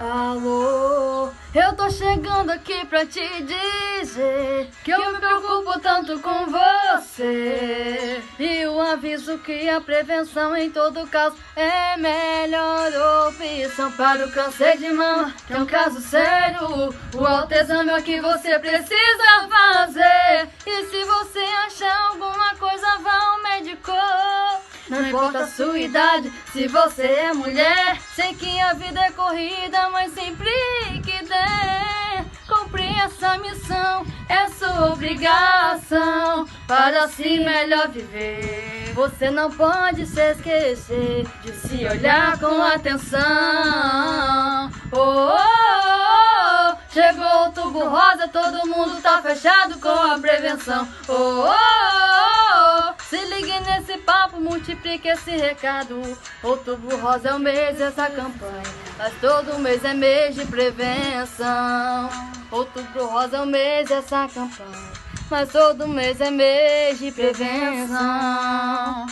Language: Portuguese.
Alô, eu tô chegando aqui pra te dizer que eu me preocupo tanto com você. E o aviso que a prevenção em todo caso é melhor opção para o câncer de mama, que é um caso sério. O autoexame é o que você precisa fazer. E se você achar alguma coisa, vá ao médico. Não importa a sua idade, se você é mulher. Sei que a vida é corrida, mas sempre que der, cumprir essa missão é sua obrigação para se melhor viver. Você não pode se esquecer de se olhar com atenção. Oh, oh, oh, oh. Chegou o Outubro Rosa, todo mundo tá fechado com a prevenção. Oh, oh, oh, oh. Se ligue nesse papo, multiplique esse recado. Outubro Rosa é o mês dessa campanha, mas todo mês é mês de prevenção. Outubro Rosa é o mês dessa campanha, mas todo mês é mês de prevenção.